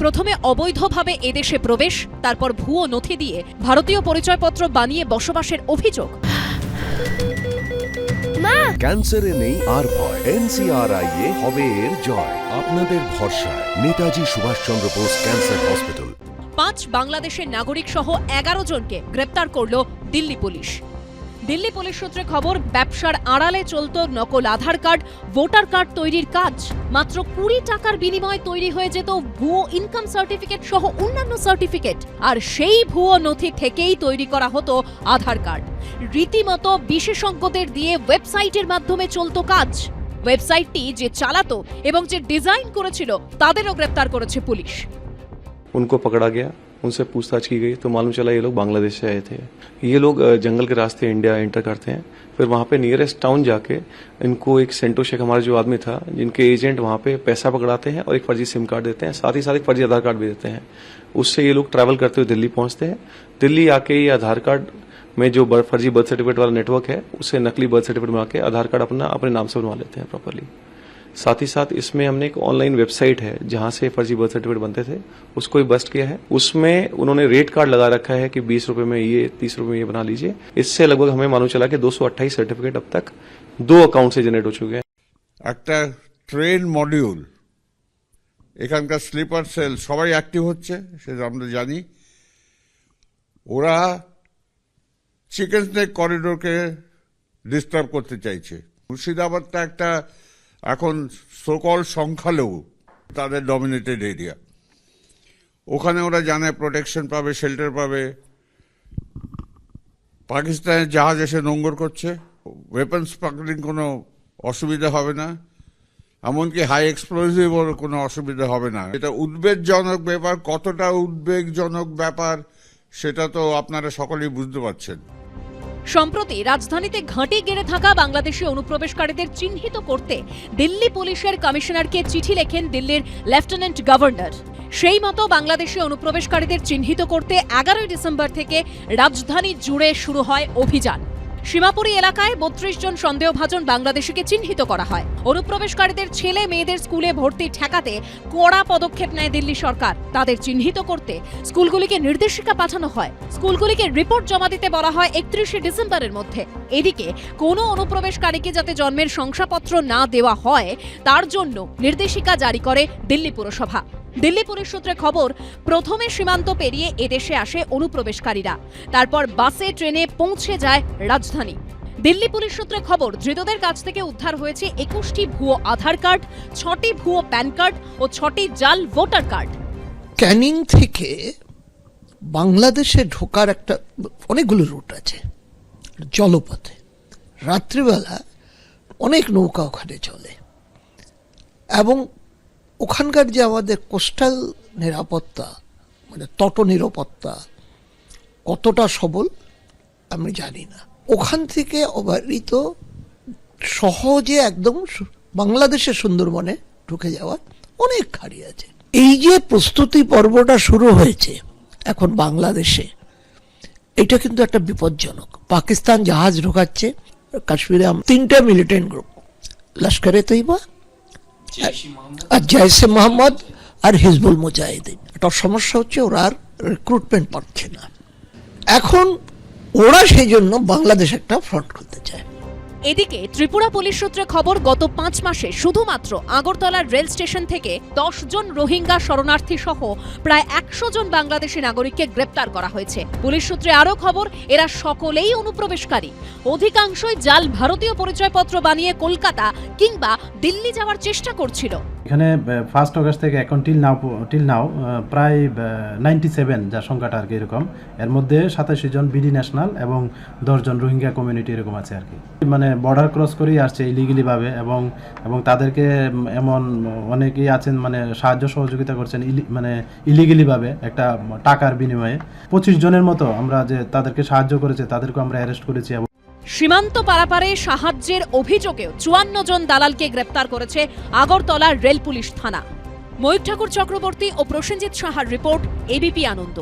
প্রথমে অবৈধভাবে এদেশে প্রবেশ, তারপর ভুয়ো নথি দিয়ে ভারতীয় পরিচয়পত্র বানিয়ে বসবাসের অভিযোগ। ক্যান্সারে নেই আর ভয়, NCRI হবে এর জয়। আপনাদের ভরসা নেতাজি সুভাষচন্দ্র বোস ক্যান্সার হসপিটাল। 5 বাংলাদেশের নাগরিক সহ 11 জনকে গ্রেপ্তার করল দিল্লি পুলিশ। দিল্লি পুলিশ সূত্রে খবর, ব্যবসার আড়ালে চলত নকল আধার কার্ড, ভোটার কার্ড তৈরির কাজ। মাত্র 20 টাকার বিনিময়ে তৈরি হয়ে যেত ভুয়ো ইনকাম সার্টিফিকেট সহ অন্যান্য সার্টিফিকেট, আর সেই ভুয়ো নথি থেকেই তৈরি করা হতো আধার কার্ড। রীতিমতো বিশেষজ্ঞদের দিয়ে ওয়েবসাইটের মাধ্যমে চলত কাজ। ওয়েবসাইটটি যে চালাতো এবং যে ডিজাইন করেছিল তাদেরও গ্রেপ্তার করেছে পুলিশ। उनको पकड़ा गया, उनसे पूछताछ की गई तो मालूम चला ये लोग बांग्लादेश से आए थे। ये लोग जंगल के रास्ते इंडिया एंटर करते हैं, फिर वहाँ पे नियरेस्ट टाउन जाके इनको एक सेंटो शेख हमारा जो आदमी था, जिनके एजेंट वहाँ पे पैसा पकड़ाते हैं और एक फर्जी सिम कार्ड देते हैं, साथ ही साथ एक फर्जी आधार कार्ड भी देते हैं। उससे ये लोग ट्रैवल करते हुए दिल्ली पहुंचते हैं। दिल्ली आके ये आधार कार्ड में जो फर्जी बर्थ सर्टिफिकेट वाला नेटवर्क है, उससे नकली बर्थ सर्टिफिकेट बना के आधार कार्ड अपने नाम से बनवा लेते हैं प्रॉपरली। साथ ही साथ इसमें हमने एक ऑनलाइन वेबसाइट है जहां से फर्जी बर्थ सर्टिफिकेट बनते थे, उसको भी बस्ट किया है। उसमें उन्होंने रेट कार्ड लगा रखा है कि 20 रुपए में ये, 30 रुपए में ये बना लीजिए। इससे लगभग हमें मालूम चला कि 228 सर्टिफिकेट अब तक 2 अकाउंट से जनरेट हो चुके हैं। একটা ট্রেন মডিউল, এখানকার স্লিপার সেল সবাই অ্যাক্টিভ হচ্ছে, সেটা আমরা জানি। ওরা চিকেন স্নেক করিডোরকে ডিস্টার্ব করতে চাইছে। মুর্শিদাবাদটা একটা এখন সোকল সংখ্যালঘু, তাদের ডমিনেটেড এরিয়া। ওখানে ওরা জানে প্রোটেকশন পাবে, শেল্টার পাবে। পাকিস্তানের জাহাজ এসে নোঙ্গর করছে, ওয়েপন স্মাগলিং কোনো অসুবিধা হবে না, এমনকি হাই এক্সপ্লোজিভ ওর কোনো অসুবিধা হবে না। এটা উদ্বেগজনক ব্যাপার, কতটা উদ্বেগজনক ব্যাপার সেটা তো আপনারা সকলেই বুঝতে পারছেন। সম্প্রতি রাজধানীতে ঘাঁটি গেড়ে থাকা বাংলাদেশি অনুপ্রবেশকারীদের চিহ্নিত করতে দিল্লি পুলিশের কমিশনারকে চিঠি লেখেন দিল্লির লেফটেন্যান্ট গভর্নর। সেই মতো বাংলাদেশি অনুপ্রবেশকারীদের চিহ্নিত করতে 11 ডিসেম্বর থেকে রাজধানী জুড়ে শুরু হয় অভিযান। সীমাপুরী এলাকায় 32 জন সন্দেহভাজন বাংলাদেশিকে চিহ্নিত করা হয়। অনুপ্রবেশকারীদের ছেলে মেয়েদের স্কুলে ভর্তি ঠেকাতে কড়া পদক্ষেপ নেয় দিল্লি সরকার। তাদের চিহ্নিত করতে স্কুলগুলিকে নির্দেশিকা পাঠানো হয়। স্কুলগুলিকে রিপোর্ট জমা দিতে বলা হয় 31 ডিসেম্বরের মধ্যে। এদিকে কোনো অনুপ্রবেশকারীকে যাতে জন্মের শংসাপত্র না দেওয়া হয় তার জন্য নির্দেশিকা জারি করে দিল্লি পুরসভা। দিল্লি পুলিশ সূত্রে খবর, প্রথমে সীমান্ত পেরিয়ে এদেশে আসে অনুপ্রবেশকারীরা, তারপর বাসে ট্রেনে পৌঁছে যায় রাজধানী। দিল্লি পুলিশ সূত্রে খবর, ধৃতদের কাছ থেকে উদ্ধার হয়েছে 21টি ভুয়ো আধার কার্ড, 6টি ভুয়ো প্যান কার্ড ও 6টি জাল ভোটার কার্ড। ক্যানিং থেকে বাংলাদেশে ঢোকার একটা অনেকগুলো রুট আছে জলপথে। রাত্রিবেলা অনেক নৌকা ওখানে চলে এবং ওখানকার যে আমাদের কোস্টাল নিরাপত্তা, মানে তট নিরাপত্তা কতটা সবল আমি জানি না। ওখান থেকে অবারিত সহজে একদম বাংলাদেশের সুন্দরবনে ঢুকে যাওয়ার অনেক খাড়ি আছে। এই যে প্রস্তুতি পর্বটা শুরু হয়েছে এখন বাংলাদেশে, এটা কিন্তু একটা বিপজ্জনক। পাকিস্তান জাহাজ ঢোকাচ্ছে কাশ্মীরে। 3টে মিলিটেন্ট গ্রুপ, লস্করে তৈবা আর জৈশে মোহাম্মদ আর হিজবুল মুজাহিদিন। একটা সমস্যা হচ্ছে ওরা আর রিক্রুটমেন্ট পাচ্ছে না। এখন ওরা সেই জন্য বাংলাদেশ একটা ফ্রন্ট করতে চায়। এদিকে ত্রিপুরা পুলিশ সূত্রে খবর, গত 5 মাসে শুধুমাত্র আগরতলার রেল স্টেশন থেকে 10 জন রোহিঙ্গা শরণার্থী সহ প্রায় 100 জন বাংলাদেশি নাগরিককে গ্রেপ্তার করা হয়েছে। পুলিশ সূত্রে আরও খবর, এরা সকলেই অনুপ্রবেশকারী। অধিকাংশই জাল ভারতীয় পরিচয়পত্র বানিয়ে কলকাতা কিংবা দিল্লি যাওয়ার চেষ্টা করছিল। এখানে 1 আগস্ট থেকে এখন টিল নাও প্রায় 97 যা সংখ্যাটা আর কি এরকম। এর মধ্যে 87 জন বিডি ন্যাশনাল এবং 10 জন রোহিঙ্গা কমিউনিটি এরকম আছে আর কি। মানে বর্ডার ক্রস করেই আসছে ইলিগালি ভাবে এবং তাদেরকে এমন অনেকেই আছেন মানে সাহায্য সহযোগিতা করছেন মানে ইলিগালি ভাবে একটা টাকার বিনিময়ে। 25 জনের মতো আমরা যে তাদেরকে সাহায্য করেছে তাদেরকে আমরা অ্যারেস্ট করেছি। সীমান্ত পারাপারে সাহায্যের অভিযোগেও 54 জন দালালকে গ্রেপ্তার করেছে আগরতলা রেল পুলিশ থানা। ময়ূর ঠাকুর চক্রবর্তী ও প্রসেনজিৎ সাহার রিপোর্ট, এবিপি আনন্দ।